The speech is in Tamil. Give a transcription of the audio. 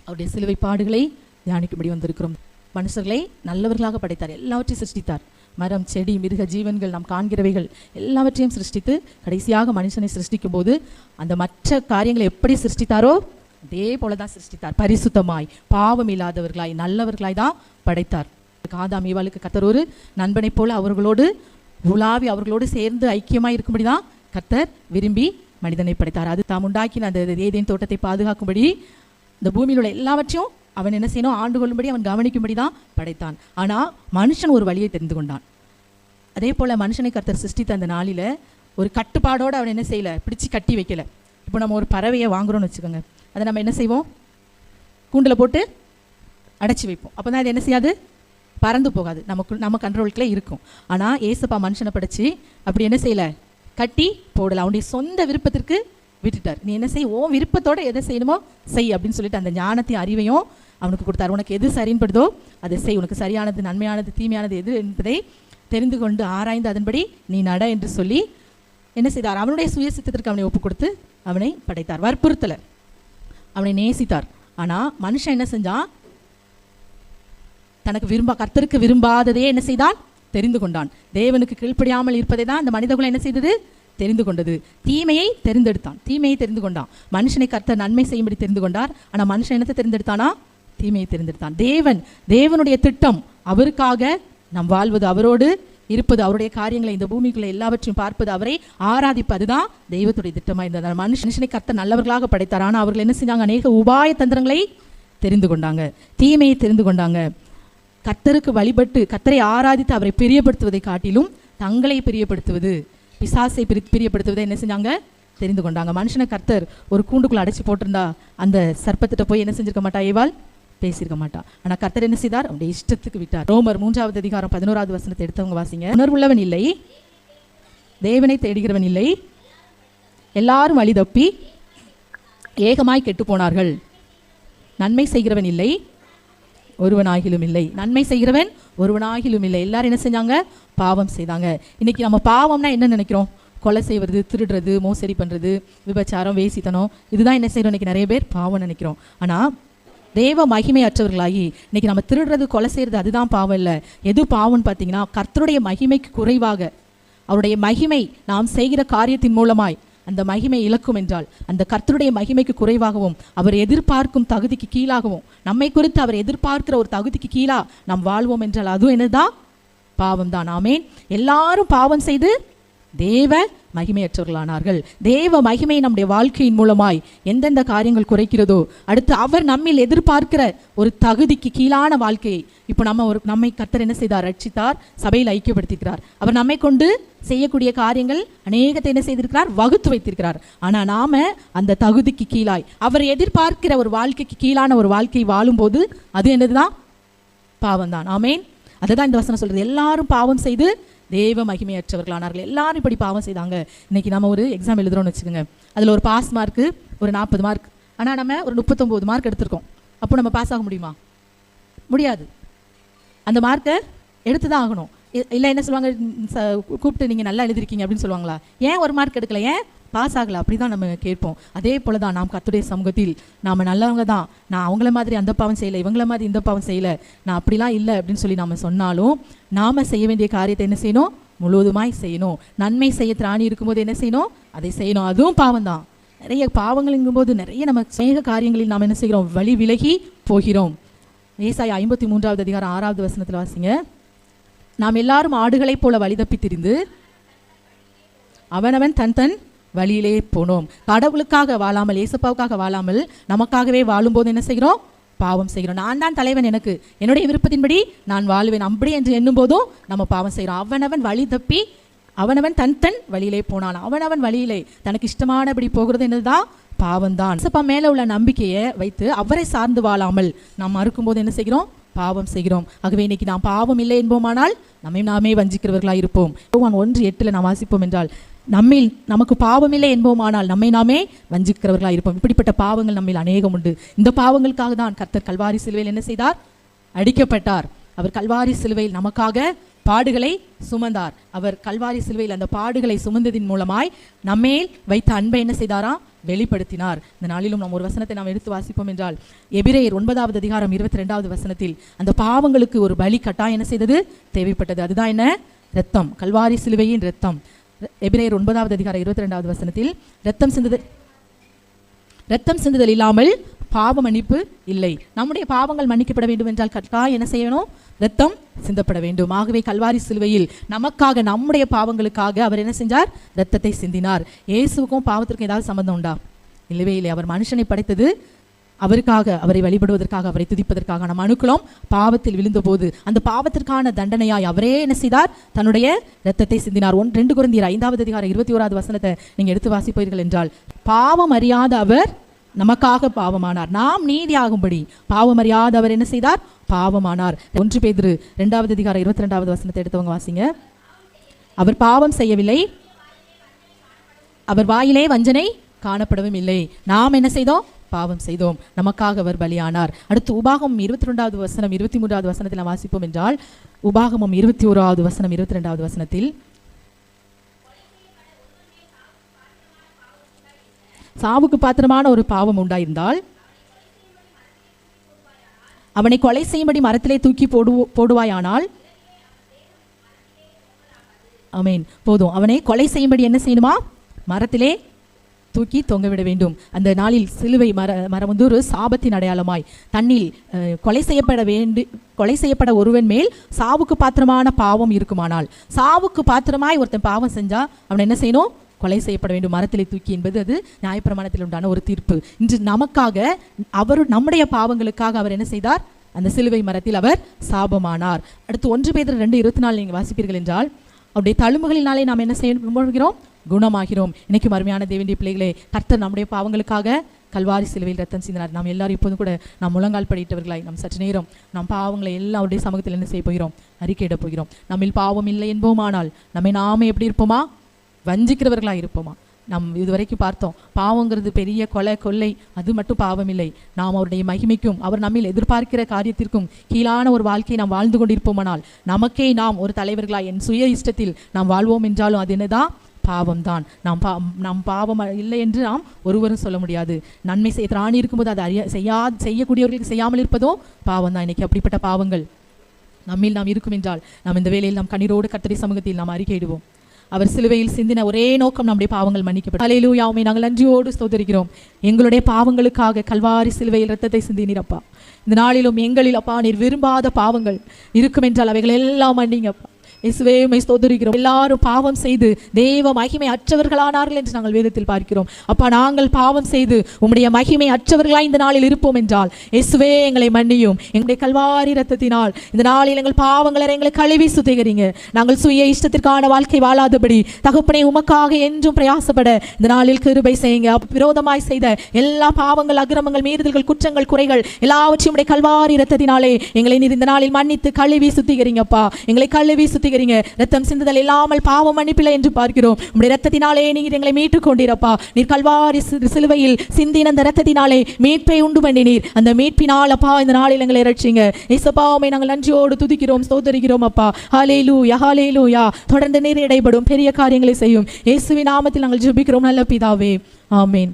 அவருடைய சிலுவை பாடுகளை தியானிக்கும்படி வந்திருக்கிறோம். மனுஷர்களை நல்லவர்களாக படைத்தார், எல்லாவற்றையும் சிருஷ்டித்தார். மரம், செடி, மிருக ஜீவன்கள், நாம் காண்கிறவைகள் எல்லாவற்றையும் சிருஷ்டித்து கடைசியாக மனுஷனை சிருஷ்டிக்கும் போது அந்த மற்ற காரியங்களை எப்படி சிருஷ்டித்தாரோ அதே போலதான் சிருஷ்டித்தார். பரிசுத்தமாய், பாவம் இல்லாதவர்களாய், நல்லவர்களாய் தான் படைத்தார். ஆதாம் ஏவாளுக்கு கர்த்தர் ஒரு நண்பனை போல அவர்களோடு உலாவி அவர்களோடு சேர்ந்து ஐக்கியமாய் இருக்கும்படி தான் கர்த்தர் விரும்பி மனிதனை படைத்தார். அது தாம் உண்டாக்கின அந்த ஏதேன் தோட்டத்தை பாதுகாக்கும்படி இந்த பூமியில் உள்ள எல்லாவற்றையும் அவன் என்ன செய்யணும், ஆண்டு கொள்ளும்படி அவன் கவனிக்கும்படி தான் படைத்தான். ஆனால் மனுஷன் ஒரு வழியை தெரிந்து கொண்டான். அதே போல் மனுஷனை கர்த்தர் சிருஷ்டித்த அந்த நாளில் ஒரு கட்டுப்பாடோடு அவன் என்ன செய்யலை, பிடிச்சி கட்டி வைக்கலை. இப்போ நம்ம ஒரு பறவையை வாங்குறோன்னு வச்சுக்கோங்க, அதை நம்ம என்ன செய்வோம், கூண்டில் போட்டு அடைச்சி வைப்போம். அப்போ தான் அது என்ன செய்யாது, பறந்து போகாது, நம்ம கண்ட்ரோலுக்குள்ளே இருக்கும். ஆனால் ஏசப்பா மனுஷனை படைச்சி அப்படி என்ன செய்யலை, கட்டி போடலை. அவனுடைய சொந்த விருப்பத்திற்கு விட்டுட்டார். நீ என்ன செய், ஓ விருப்பத்தோடு எதை செய்யணுமோ செய் அப்படின்னு சொல்லிட்டு அந்த ஞானத்தையும் அறிவையும் அவனுக்கு கொடுத்தார். உனக்கு எது சரின்படுதோ அதை செய், உனக்கு சரியானது, நன்மையானது, தீமையானது எது என்பதை தெரிந்து கொண்டு ஆராய்ந்து அதன்படி நீ நட என்று சொல்லி என்ன செய்தார், அவனுடைய சுயசித்தத்திற்கு அவனை ஒப்பு கொடுத்து அவனை படைத்தார். வற்புறுத்தலை, அவனை நேசித்தார். ஆனால் மனுஷன் என்ன செஞ்சான், தனக்கு கர்த்தருக்கு விரும்பாததே என்ன செய்தான், தெரிந்து கொண்டான். தேவனுக்கு கீழ்ப்படியாமல் இருப்பதை தான் அந்த மனிதகுலம் என்ன செய்தது, தெரிந்து கொண்டது. தீமையை தெரிந்தெடுத்தான், தீமையை தெரிந்து கொண்டான். மனுஷனை கர்த்தர் நன்மை செய்யும்படி தெரிந்து கொண்டார். ஆனால் மனுஷன் என்னத்தை தெரிந்தெடுத்தானா, தீமையை தெரிந்தெடுத்தான். தேவனுடைய திட்டம் அவருக்காக நாம் வாழ்வது, அவரோடு இருப்பது, அவருடைய காரியங்களை இந்த பூமிக்குள்ள எல்லாவற்றையும் பார்ப்பது, அவரை ஆராதிப்பது தான் தெய்வத்துடைய திட்டமாக இருந்தது. மனுஷனை கர்த்தர் நல்லவர்களாக படைத்தார். ஆனால் அவர்கள் என்ன செஞ்சாங்க, அநேக உபாய தந்திரங்களை தெரிந்து கொண்டாங்க, தீமையை தெரிந்து கொண்டாங்க. கர்த்தருக்கு வழிபட்டு கர்த்தரை ஆராதித்து அவரை பிரியப்படுத்துவதை காட்டிலும் தங்களை பிரியப்படுத்துவது, பிசாசை பிரியப்படுத்துவதை என்ன செஞ்சாங்க, தெரிந்து கொண்டாங்க. மனுஷனை கர்த்தர் ஒரு கூண்டுக்குள்ள அடைச்சி போட்டிருந்தா அந்த சர்ப்பத்திட்ட போய் என்ன செஞ்சிருக்க மாட்டா, ஏவாள் பேசியிருக்க மாட்டா. ஆனால் கர்த்தர் என்ன செய்தார், அவருடைய இஷ்டத்துக்கு விட்டார். ரோமர் 3வது அதிகாரம் 11வது வசனத்தை எடுத்தவங்க வாசிங்க. உணர்வுள்ளவன் இல்லை, தேவனை தேடுகிறவன் இல்லை, எல்லாரும் வழி தப்பி ஏகமாய் கெட்டு போனார்கள். நன்மை செய்கிறவன் இல்லை, ஒருவனாகிலும் இல்லை. நன்மை செய்கிறவன் ஒருவனாகிலும் இல்லை. எல்லாரும் என்ன செஞ்சாங்க, பாவம் செய்தாங்க. இன்னைக்கு நம்ம பாவம்னா என்ன நினைக்கிறோம், கொலை செய்வது, திருடுறது, மோசடி பண்ணுறது, விபச்சாரம், வேசித்தனம், இதுதான் என்ன செய்கிறோம் இன்னைக்கு நிறைய பேர் பாவம் நினைக்கிறோம். ஆனால் தேவ மகிமை அற்றவர்களாகி இன்னைக்கு நம்ம திருடுறது, கொலை செய்கிறது அதுதான் பாவம் இல்லை. எது பாவம்னு பார்த்தீங்கன்னா, கர்த்தருடைய மகிமைக்கு குறைவாக, அவருடைய மகிமை நாம் செய்கிற காரியத்தின் மூலமாய் அந்த மகிமை இழக்கும் என்றால், அந்த கர்த்தருடைய மகிமைக்கு குறைவாகவும் அவர் எதிர்பார்க்கும் தகுதிக்கு கீழாகவும், நம்மை குறித்து அவர் எதிர்பார்க்கிற ஒரு தகுதிக்கு கீழா நாம் வாழ்வோம் என்றால் அதுவும் என்னதான், பாவம் தான். ஆமேன். எல்லாரும் பாவம் செய்து தேவ மகிமையற்றவர்களானார்கள். தேவ மகிமை நம்முடைய வாழ்க்கையின் மூலமாய் எந்தெந்த காரியங்கள் குறைக்கிறதோ, அடுத்து அவர் நம்மில் எதிர்பார்க்கிற ஒரு தகுதிக்கு கீழான வாழ்க்கையை இப்போ நம்மை கர்த்தர் என்ன செய்தார், ரட்சித்தார், சபையில் ஐக்கியப்படுத்தியிருக்கிறார். அவர் நம்மை கொண்டு செய்யக்கூடிய காரியங்கள் அநேகத்தை என்ன செய்திருக்கிறார், வகுத்து வைத்திருக்கிறார். ஆனால் நாம அந்த தகுதிக்கு கீழாய் அவர் எதிர்பார்க்கிற ஒரு வாழ்க்கைக்கு கீழான ஒரு வாழ்க்கை வாழும்போது அது என்னதுதான், பாவம் தான். ஆமேன். அதுதான் இந்த வசனம் சொல்றது. எல்லாரும் பாவம் செய்து தேவ மகிமையற்றவர்களானார்கள். எல்லாரும் இப்படி பாவம் செய்தாங்க. இன்னைக்கு நம்ம ஒரு எக்ஸாம் எழுதுறோம்னு வச்சுக்கோங்க, அதில் ஒரு பாஸ் மார்க்கு ஒரு 40 மார்க், ஆனால் நம்ம ஒரு 39 மார்க் எடுத்திருக்கோம். அப்போ நம்ம பாஸ் ஆக முடியுமா? முடியாது. அந்த மார்க்கை எடுத்து தான் ஆகணும். இல்லை என்ன சொல்லுவாங்க, கூப்பிட்டு நீங்கள் நல்லா எழுதிருக்கீங்க அப்படின்னு சொல்லுவாங்களா, ஏன் ஒரு மார்க் எடுக்கல, ஏன் பாஸ் ஆகலை, அப்படி தான் நம்ம கேட்போம். அதே போல தான் நாம் கர்த்தருடைய சமூகத்தில் நாம் நல்லவங்க தான், நான் அவங்கள மாதிரி அந்த பாவம் செய்யலை, இவங்கள மாதிரி இந்த பாவம் செய்யலை, நான் அப்படிலாம் இல்லை அப்படின்னு சொல்லி நாம் சொன்னாலும் நாம் செய்ய வேண்டிய காரியத்தை என்ன செய்யணும், முழுவதுமாய் செய்யணும். நன்மை செய்ய திராணி இருக்கும்போது என்ன செய்யணும், அதை செய்யணும். அதுவும் பாவம் தான். நிறைய பாவங்கள்ங்கும்போது நிறைய நம்ம அநேக காரியங்களில் நாம் என்ன செய்கிறோம், வழி விலகி போகிறோம். ஏசாயா 53வது அதிகாரம் 6வது வசனத்தில் வாசிங்க. நாம் எல்லாரும் ஆடுகளைப் போல வழி தப்பி திரிந்து அவனவன் தன் தன் வழியிலே போனோம். கடவுளுக்காக வாழாமல், ஏசப்பாவுக்காக வாழாமல் நமக்காகவே வாழும்போது என்ன செய்கிறோம், பாவம் செய்கிறோம். நான் தான் தலைவன், எனக்கு என்னுடைய விருப்பத்தின்படி நான் வாழ்வேன் அப்படி என்று எண்ணும் போதும் நம்ம பாவம் செய்கிறோம். அவனவன் வழி தப்பி அவனவன் தன் தன் வழியிலே போனான். அவனவன் வழியிலே தனக்கு இஷ்டமானபடி போகிறது என்னதுதான், பாவம் தான். ஏசப்பா மேலே உள்ள நம்பிக்கையை வைத்து அவரை சார்ந்து வாழாமல் நாம் மறுக்கும்போது என்ன செய்கிறோம், பாவம் செய்கிறோம். ஆகவே இன்னைக்கு நாம் பாவம் இல்லை என்போமானால் நம்மை நாமே வஞ்சிக்கிறவர்களாக இருப்போம். 1:8 நாம் வாசிப்போம் என்றால், நமக்கு பாவம் இல்லை என்போமானால் நம்மை நாமே வஞ்சிக்கிறவர்களாக இருப்போம். இப்படிப்பட்ட பாவங்கள் நம்மில் அநேகம் உண்டு. இந்த பாவங்களுக்காக தான் கர்த்தர் கல்வாரி சிலுவையில் என்ன செய்தார், அடிக்கப்பட்டார். அவர் கல்வாரி சிலுவையில் நமக்காக பாடுகளை சுமந்தார். அவர் கல்வாரி சிலுவையில் அந்த பாடுகளை சுமந்ததின் மூலமாய் நம்மேல் வைத்த அன்பை என்ன செய்தாராம்? வெளிப்படுத்தினார். இந்த நாளிலும் நாம் ஒரு வசனத்தை நாம் எடுத்து வாசிப்போம் என்றால், எபிரேயர் 9வது அதிகாரம் 22வது வசனத்தில் அந்த பாவங்களுக்கு ஒரு பலி கட்டாயம் என்ன செய்தது? தேவைப்பட்டது. அதுதான் என்ன? இரத்தம், கல்வாரி சிலுவையின் இரத்தம். எபிரேயர் 9வது அதிகாரம் 22வது வசனத்தில் இரத்தம் சிந்துதல் இல்லாமல் பாவ மன்னிப்பு இல்லை. நம்முடைய பாவங்கள் மன்னிக்கப்பட வேண்டும் என்றால் கட்டாயம் என்ன செய்யணும்? இரத்தம் சிந்தப்பட வேண்டும். ஆகவே கல்வாரி சிலுவையில் நமக்காக, நம்முடைய பாவங்களுக்காக அவர் என்ன செஞ்சார்? இரத்தத்தை சிந்தினார். இயேசுவுக்கும் பாவத்திற்கும் ஏதாவது சம்பந்தம் உண்டா? இல்லவே இல்லை. அவர் மனுஷனை படைத்தது அவருக்காக, அவரை வழிபடுவதற்காக, அவரை துதிப்பதற்காக. நம் மனுக்களும் பாவத்தில் விழுந்த போது அந்த பாவத்திற்கான தண்டனையாய் அவரே என்ன செய்தார்? தன்னுடைய இரத்தத்தை சிந்தினார். 2 கொரிந்தியர் 5வது அதிகாரம் 21வது வசனத்தை நீங்க எடுத்து வாசிப்பீர்கள் என்றால், பாவம் அறியாத அவர் நமக்காக பாவமானார், நாம் நீதியாகும்படி. பாவம் அறியாத அவர் என்ன செய்தார்? பாவமானார். 1 பேதுரு 2வது அதிகாரம் 22வது வசனத்தை எடுத்தவங்க வாசிங்க. அவர் பாவம் செய்யவில்லை, அவர் வாயிலே வஞ்சனை காணப்படவும் இல்லை. நாம் என்ன செய்தோம்? பாவம் செய்தோம். நமக்காக அவர் பலியானார். அடுத்து உபாகமம் 22வது வசனம் 23வது வசனத்தில் வாசிப்போம் என்றால், உபாகமம் 21வது வசனம் 22வது வசனத்தில், சாவுக்கு பாத்திரமான ஒரு பாவம் உண்டாயிருந்தால் அவனை கொலை செய்யும்படி மரத்திலே தூக்கி போடுவாயானால், ஆமென், போதும். அவனை கொலை செய்யும்படி என்ன செய்யணுமா? மரத்திலே தூக்கி தொங்கவிட வேண்டும். அந்த நாளில் சிலுவை மரம் வந்து ஒரு சாபத்தின் அடையாளமாய் தன்னில் கொலை செய்யப்பட ஒருவன் மேல் சாவுக்கு பாத்திரமான பாவம் இருக்குமானால், சாவுக்கு பாத்திரமாய் ஒருத்தன் பாவம் செஞ்சா அவன் என்ன செய்யணும்? கொலை செய்யப்பட வேண்டும், மரத்திலே தூக்கி என்பது அது நியாயப்பிரமாணத்தில் உண்டான ஒரு தீர்ப்பு. இன்று நமக்காக, அவர் நம்முடைய பாவங்களுக்காக அவர் என்ன செய்தார்? அந்த சிலுவை மரத்தில் அவர் சாபமானார். அடுத்து 1 பேதுரு 2:24 நீங்கள் வாசிப்பீர்கள் என்றால், அவருடைய தழும்புகளினாலே நாம் என்ன செய்கிறோம்? குணமாகிறோம். இன்னைக்கு அருமையான தேவனுடைய பிள்ளைகளே, கர்த்தர் நம்முடைய பாவங்களுக்காக கல்வாரி சிலுவையில் ரத்தம் சிந்தினார். நாம் எல்லாரும் இப்போது கூட நாம் முழங்கால் படித்தவர்களாய் நாம் சற்று நேரம் நம் பாவங்களை எல்லாம் அவருடைய சமூகத்தில் என்ன செய்ய போகிறோம்? அறிக்கையிட போகிறோம். நம்மில் பாவம் இல்லை என்போமானால் நம்மை நாமே எப்படி இருப்போமா? வஞ்சிக்கிறவர்களாக இருப்போமா? நாம் இதுவரைக்கும் பார்த்தோம், பாவங்கிறது பெரிய கொலை கொள்ளை அது மட்டும் பாவம் இல்லை. நாம் அவருடைய மகிமைக்கும் அவர் நம்மில் எதிர்பார்க்கிற காரியத்திற்கும் கீழான ஒரு வாழ்க்கையை நாம் வாழ்ந்து கொண்டிருப்போமானால், நமக்கே நாம் ஒரு தலைவர்களாக என் சுய இஷ்டத்தில் நாம் வாழ்வோம் என்றாலும் அது என்னதான்? பாவம்தான். நாம் பாவம் இல்லை என்று நாம் ஒருவரும் சொல்ல முடியாது. நன்மை செய்ய திராணி இருக்கும்போது அதை செய்யக்கூடியவர்களுக்கு செய்யாமல் இருப்பதோ பாவம் தான். இன்னைக்கு அப்படிப்பட்ட பாவங்கள் நம்மில் நாம் இருக்கும் என்றால் நாம் இந்த வேளையில் நாம் கண்ணீரோடு கர்த்தருடைய சமூகத்தில் நாம் அறிக்கையிடுவோம். அவர் சிலுவையில் சிந்தின ஒரே நோக்கம் நம்முடைய பாவங்கள் மன்னிக்கப்படும். ஹல்லேலூயா. உம்மை நாங்கள் நன்றியோடு ஸ்தோத்திரிக்கிறோம். எங்களுடைய பாவங்களுக்காக கல்வாரி சிலுவையில் இரத்தத்தை சிந்தினீரப்பா. இந்த நாளிலும் எங்களில் அப்பா நீர் விரும்பாத பாவங்கள் இருக்கும் என்றால் அவைகள் எல்லாம் மன்னிங்கப்பா. இயேசுவே உம்மை ஸ்தோத்திரிக்கிறோம். எல்லாரும் பாவம் செய்து தேவ மகிமை அற்றவர்களானார்கள் என்று நாங்கள் வேதத்தில் பார்க்கிறோம். அப்பா, நாங்கள் பாவம் செய்து உம்முடைய மகிமை அற்றவர்களாய் இந்த நாளில் இருப்போம் என்றால் இயேசுவே எங்களை மன்னியும். எங்களுடைய கல்வாரி இரத்தத்தினால் இந்த நாளில் எங்கள் பாவங்களை எங்களை கழுவி சுத்திகரிங்க. நாங்கள் சுய இஷ்டத்திற்கான வாழ்க்கை வாழாதபடி தகப்பனே உமக்காக என்றும் பிரயாசப்பட இந்த நாளில் கிருபை செய்யுங்க. விரோதமாய் செய்த எல்லா பாவங்கள், அக்கிரமங்கள், மீறுதல்கள், குற்றங்கள், குறைகள் எல்லாவற்றையும் உடைய கல்வாரி இரத்தத்தினாலே எங்களை நீர் இந்த நாளில் மன்னித்து கழுவி சுத்திகரிங்கப்பா. எங்களை கழுவி சுத்திகரிங்க. ரத்தம் சிந்துதல் இல்லாமல் பாவம் மன்னிப்பில்லை என்று பார்க்கிறோம். உம்முடைய ரத்தத்தினாலே நீர் எங்களை மீட்டுக் கொண்டீரப்பா. நீர் கல்வாரி சிலுவையில் சிந்தின அந்த ரத்தத்தினாலே மீட்பை உண்டு பண்ணினீர். அந்த மீட்பினால் அப்பா இந்த நாளில் எங்களை ரட்சிங்க. இயேசுப்பா, உம்மை நாங்கள் நன்றியோடு துதிக்கிறோம், ஸ்தோத்திரிக்கிறோம் அப்பா. ஹல்லேலூயா, ஹல்லேலூயா. தொடர்ந்து நீர் இடைபடும் பெரிய காரியங்களை செய்யும். இயேசுவின் நாமத்தில் நாங்கள் ஜெபிக்கிறோம் நல்ல பிதாவே, ஆமென்.